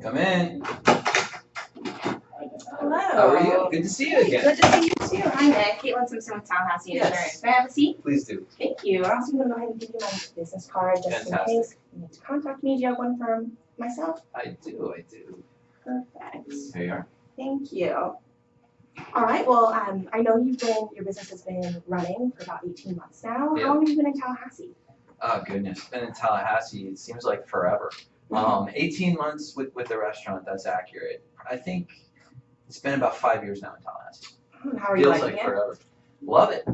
Come in. Hello. How are you? Good to see you again. Good to see you too. Hi, Nick. 2018simpson with Tallahassee Insurance. May I have a seat? Please do. Thank you. I'm also going to go ahead and give you my business card just in case you need to contact me. Do you have one from myself? I do. Perfect. There you are. Thank you. All right. Well, I know your business has been running for about 18 months now. Yeah. How long have you been in Tallahassee? Oh goodness, been in Tallahassee. It seems like forever. 18 months with the restaurant. That's accurate. I think it's been about 5 years now in Tallahassee. How are you Feels liking like it? forever. Love it.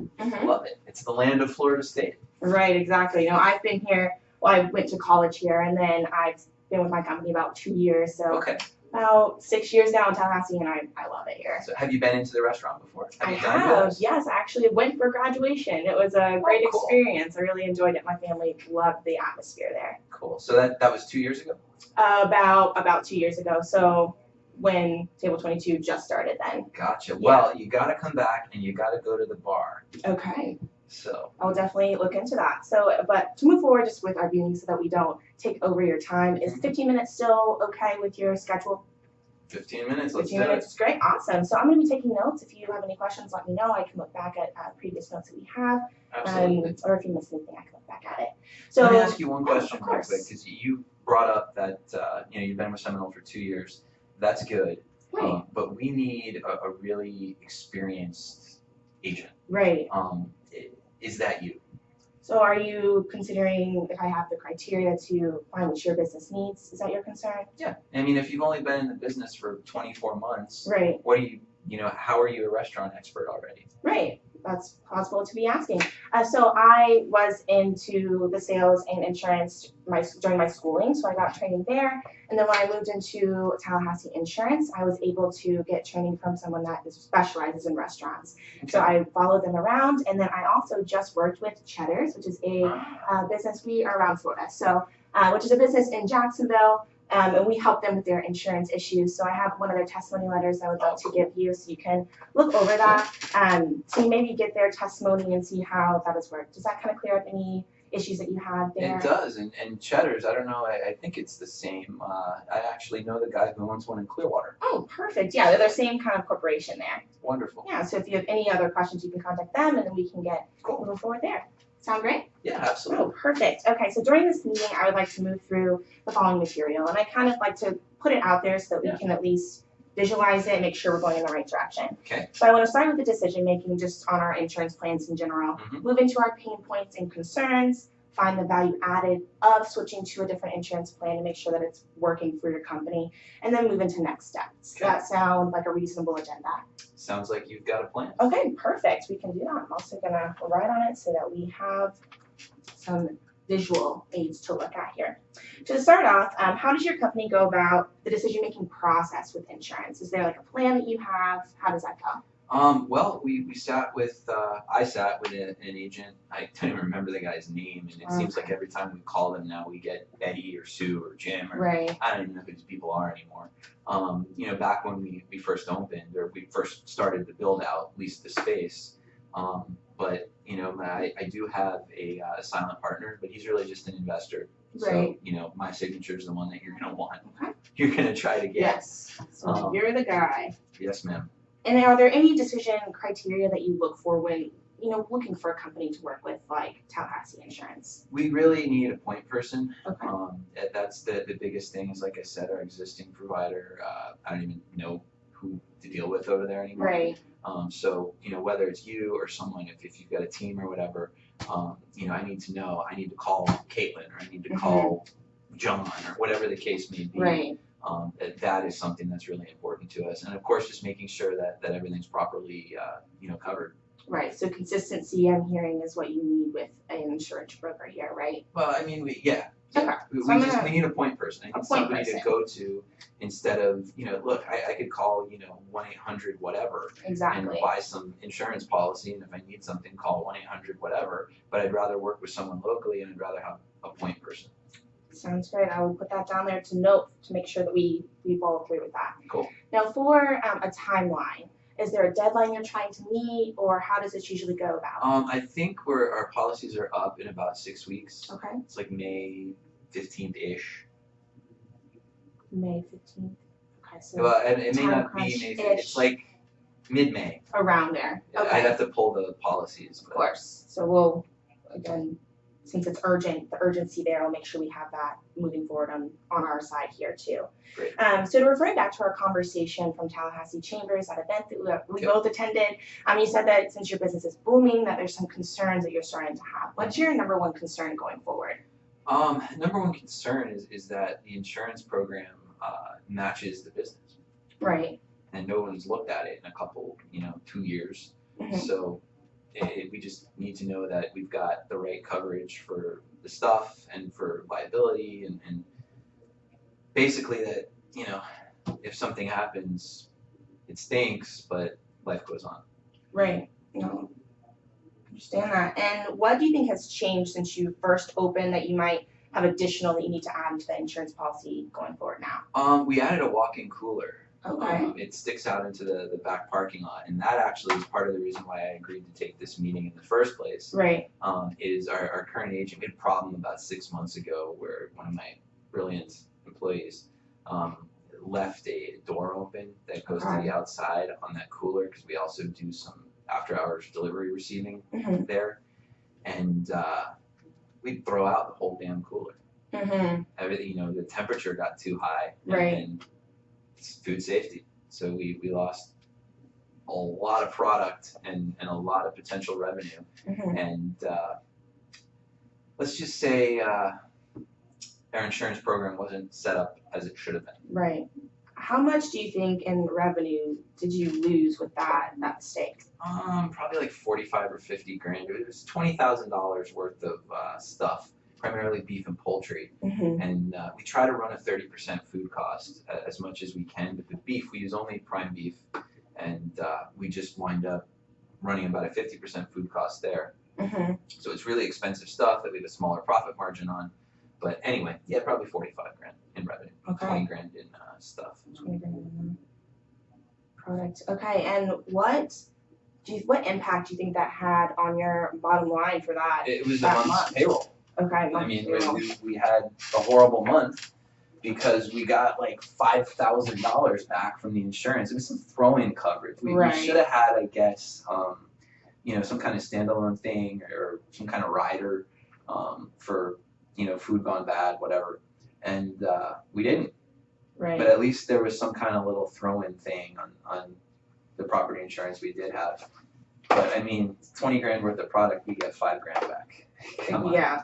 Love it. It's the land of Florida State. Right. Exactly. You know, I've been here. Well, I went to college here, and then I've been with my company about 2 years. So Okay. about 6 years now in Tallahassee, and I love it here. So have you been into the restaurant before? I have. Yes, I actually went for graduation. It was a great experience. I really enjoyed it. My family loved the atmosphere there. Cool. So that was 2 years ago? About 2 years ago. So when Table 22 just started then. Gotcha. Yeah. Well, you got to come back and you got to go to the bar. Okay. So I'll definitely look into that. So, but to move forward just with our viewing so that we don't take over your time, is 15 minutes still okay with your schedule? 15 minutes, let's 15 do minutes it. is great. Awesome. So I'm going to be taking notes. If you have any questions, let me know. I can look back at previous notes that we have. Absolutely. Or if you missed anything, I can look back at it. So let me ask you one question real course. quick, because you brought up that you've been with Seminole for 2 years. That's good. Right. But we need a really experienced agent. Right. Is that you? So are you considering if I have the criteria to find what your business needs? Is that your concern? Yeah. I mean, if you've only been in the business for 24 months, right. What do how are you a restaurant expert already? Right. That's possible to be asking. So I was into the sales and insurance during my schooling, so I got training there. And then when I moved into Tallahassee Insurance, I was able to get training from someone that specializes in restaurants. Okay. So I followed them around, and then I also just worked with Cheddar's, which is a business. We are around Florida, so which is a business in Jacksonville. And we help them with their insurance issues. So I have one of their testimony letters I would love to give you so you can look over that to maybe get their testimony and see how that has worked. Does that kind of clear up any issues that you had there? It does. And Cheddar's, I don't know, I think it's the same. I actually know the guy who owns one in Clearwater. Oh, perfect. Yeah, they're the same kind of corporation there. Wonderful. Yeah, so if you have any other questions, you can contact them and then we can get moving forward there. Sound great? Yeah, absolutely. Oh, perfect. Okay, so during this meeting, I would like to move through the following material, and I kind of like to put it out there so that we can at least visualize it and make sure we're going in the right direction. Okay. So I want to start with the decision making just on our insurance plans in general, move into our pain points and concerns, find the value added of switching to a different insurance plan to make sure that it's working for your company, and then move into next steps. Okay. Does that sound like a reasonable agenda? Sounds like you've got a plan. Okay, perfect. We can do that. I'm also going to write on it so that we have some visual aids to look at here. To start off, how does your company go about the decision-making process with insurance? Is there like a plan that you have? How does that go? Well, I sat with an agent. I don't even remember the guy's name, and it seems like every time we call them now, we get Eddie or Sue or Jim, or I don't even know who these people are anymore. Back when we first opened, or we first started to build out, at least the space. But I do have a silent partner, but he's really just an investor. Right. So my signature is the one that you're gonna want. Okay. You're gonna try to get. Yes. So you're the guy. Yes, ma'am. And are there any decision criteria that you look for when looking for a company to work with, like Tallahassee Insurance? We really need a point person. Okay. That's the biggest thing. Is like I said, our existing provider. I don't even know who to deal with over there anymore. Right. So whether it's you or someone, if you've got a team or whatever, I need to know. I need to call Caitlin, or I need to call John, or whatever the case may be. Right. That is something that's really important to us, and of course, just making sure that everything's properly covered. Right. So consistency, I'm hearing, is what you need with an insurance broker here, right? Well, I mean, we need a point person. I need somebody to go to instead of look. I could call 1-800 whatever and buy some insurance policy, and if I need something, call 1-800 whatever. But I'd rather work with someone locally, and I'd rather have a point person. Sounds great. I will put that down there to note to make sure that we follow through with that. Cool. Now, for a timeline, is there a deadline you're trying to meet, or how does this usually go about? I think our policies are up in about 6 weeks. Okay. It's like May 15th-ish. May 15th. Okay, so well, it may not be May 15th. crunch-ish. It's like mid-May. Around there. Okay. I'd have to pull the policies. Of course. So we'll, again, since it's urgent, the urgency there, I'll make sure we have that moving forward on our side here too. Great. So to refer back to our conversation from Tallahassee Chambers, that event that we both attended, you said that since your business is booming, that there's some concerns that you're starting to have. What's your number one concern going forward? Number one concern is that the insurance program matches the business. Right. And no one's looked at it in a couple, 2 years. Mm-hmm. So we just need to know that we've got the right coverage for the stuff and for liability and basically that, if something happens, it stinks, but life goes on. Right. No. Understand that. And what do you think has changed since you first opened that you might have additional that you need to add to the insurance policy going forward now? We added a walk-in cooler. Okay. It sticks out into the back parking lot, and that actually is part of the reason why I agreed to take this meeting in the first place. Right. Is our current agent, we had a problem about 6 months ago where one of my brilliant employees left a door open that goes to the outside on that cooler, because we also do some after-hours delivery receiving there, and we'd throw out the whole damn cooler. Everything, the temperature got too high. And it's food safety. So we lost a lot of product and a lot of potential revenue. And let's just say our insurance program wasn't set up as it should have been. Right. How much do you think in revenue did you lose with that mistake? Probably like 45 or 50 grand. It was $20,000 worth of stuff, primarily beef and poultry. And we try to run a 30% food cost as much as we can. But the beef, we use only prime beef, and we just wind up running about a 50% food cost there. So it's really expensive stuff that we have a smaller profit margin on. But anyway, yeah, probably 45 grand in revenue, 20 grand in stuff. 20 grand in product. Okay, and what impact do you think that had on your bottom line for that? It was a month's payroll. Okay, I mean, we had a horrible month because we got like $5,000 back from the insurance. It was some throw-in coverage. We should have had, I guess, some kind of standalone thing or some kind of rider for, food gone bad, whatever. And we didn't. Right. But at least there was some kind of little throw-in thing on the property insurance we did have. But I mean, 20 grand worth of product, we get 5 grand back. Yeah,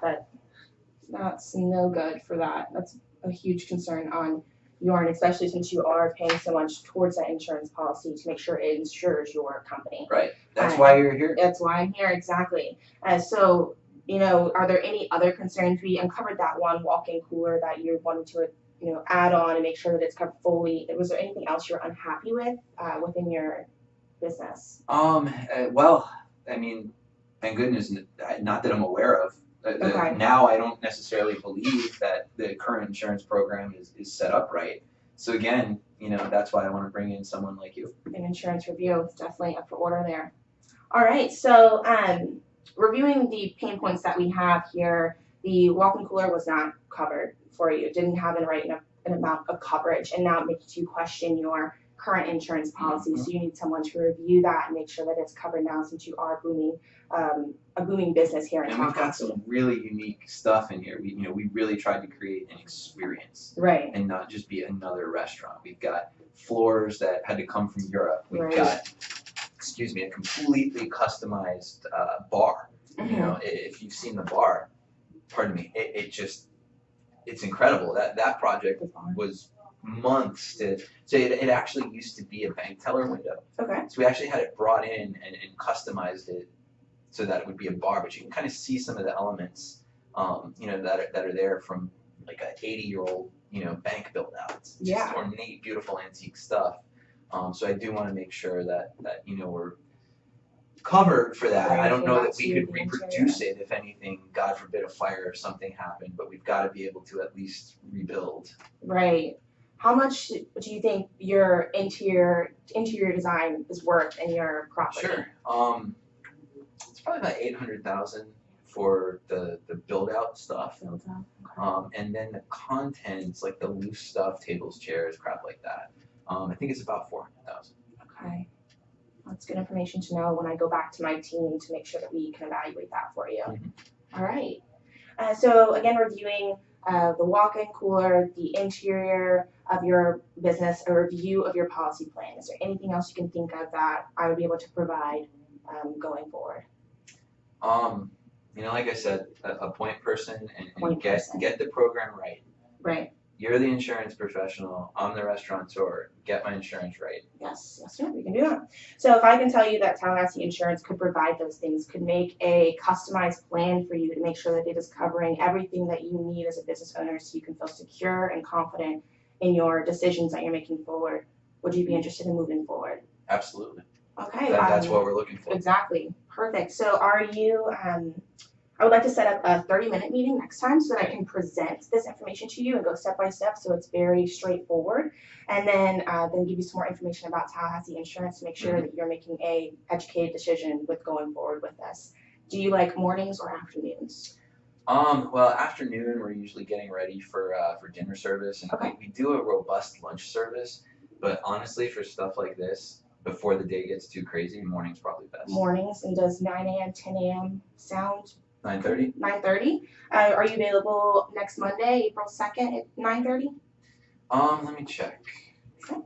that's no good for that. That's a huge concern on your end, especially since you are paying so much towards that insurance policy to make sure it insures your company. Right. That's why you're here. That's why I'm here, exactly. So, are there any other concerns? We uncovered that one walk-in cooler that you wanted to, add on and make sure that it's covered fully. Was there anything else you're unhappy with within your business? Well, I mean, thank goodness, not that I'm aware of. Now I don't necessarily believe that the current insurance program is set up right. So again, that's why I want to bring in someone like you. An insurance review is definitely up for order there. All right, so reviewing the pain points that we have here, the walk-in cooler was not covered for you. It didn't have an amount of coverage, and now it makes you question your current insurance policy. So you need someone to review that and make sure that it's covered now, since you are a booming business here in Tallahassee. And we've got some really unique stuff in here. We really tried to create an experience, right, and not just be another restaurant. We've got floors that had to come from Europe. We've got, a completely customized bar. If you've seen the bar, pardon me, it's incredible. That project was months to say. It actually used to be a bank teller window. Okay. So we actually had it brought in and customized it so that it would be a bar, but you can kind of see some of the elements, that are there from like an 80-year-old, bank build out. It's just ornate, beautiful, antique stuff. So I do want to make sure that we're covered for that. I don't know that we could reproduce it if anything, God forbid, a fire or something happened, but we've got to be able to at least rebuild. Right. How much do you think your interior design is worth in your property? Sure. It's probably about $800,000 for the build out stuff. Build out. Okay. And then the contents, like the loose stuff, tables, chairs, crap like that. I think it's about 400,000. Okay. That's good information to know when I go back to my team to make sure that we can evaluate that for you. All right. So again, reviewing the walk-in cooler, the interior of your business, a review of your policy plan. Is there anything else you can think of that I would be able to provide going forward? Like I said, a point person and get the program right. Right. You're the insurance professional. I'm the restaurateur. Get my insurance right. Yes, sir. We can do that. So if I can tell you that Tallahassee Insurance could provide those things, could make a customized plan for you to make sure that it is covering everything that you need as a business owner so you can feel secure and confident in your decisions that you're making forward, would you be interested in moving forward? Absolutely. Okay. That's what we're looking for. Exactly. Perfect. So are you, I would like to set up a 30-minute meeting next time so that I can present this information to you and go step by step so it's very straightforward. And then give you some more information about Tallahassee Insurance to make sure that you're making a educated decision with going forward with this. Do you like mornings or afternoons? Well, afternoon we're usually getting ready for dinner service, and we do a robust lunch service. But honestly, for stuff like this, before the day gets too crazy, morning's probably best. Mornings, and does 9 a.m., 10 a.m. sound? 9:30. 9:30. Are you available next Monday, April 2nd at 9:30? Let me check. Okay.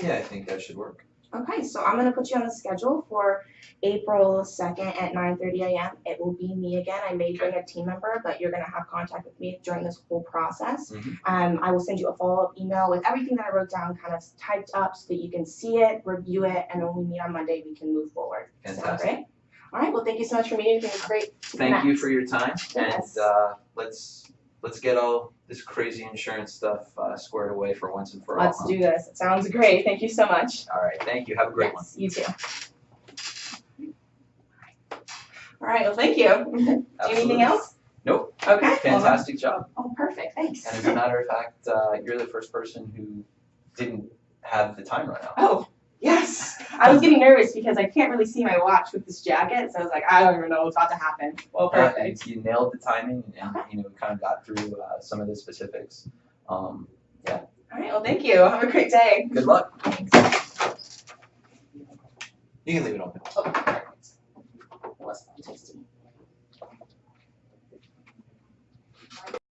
Yeah, I think that should work. Okay, so I'm going to put you on the schedule for April 2nd at 9:30 a.m. It will be me again. I may bring a team member, but you're going to have contact with me during this whole process. I will send you a follow-up email with everything that I wrote down kind of typed up so that you can see it, review it, and when we meet on Monday, we can move forward. Fantastic. Sound great? All right, well, thank you so much for meeting. It's been great. Thank you for your time, yes. And let's get all this crazy insurance stuff squared away for once and for all. Let's do this. It sounds great. Thank you so much. All right, thank you. Have a great one. You too. All right, well, thank you. Do you need anything else? Nope. Okay. Fantastic job. Oh, perfect. Thanks. And as a matter of fact, you're the first person who didn't have the time run out. Oh, yes. I was getting nervous because I can't really see my watch with this jacket, so I was like, I don't even know what's about to happen. Well, perfect. You nailed the timing, and we kind of got through some of the specifics. Yeah. All right. Well, thank you. Have a great day. Good luck. Thanks. You can leave it open. Okay.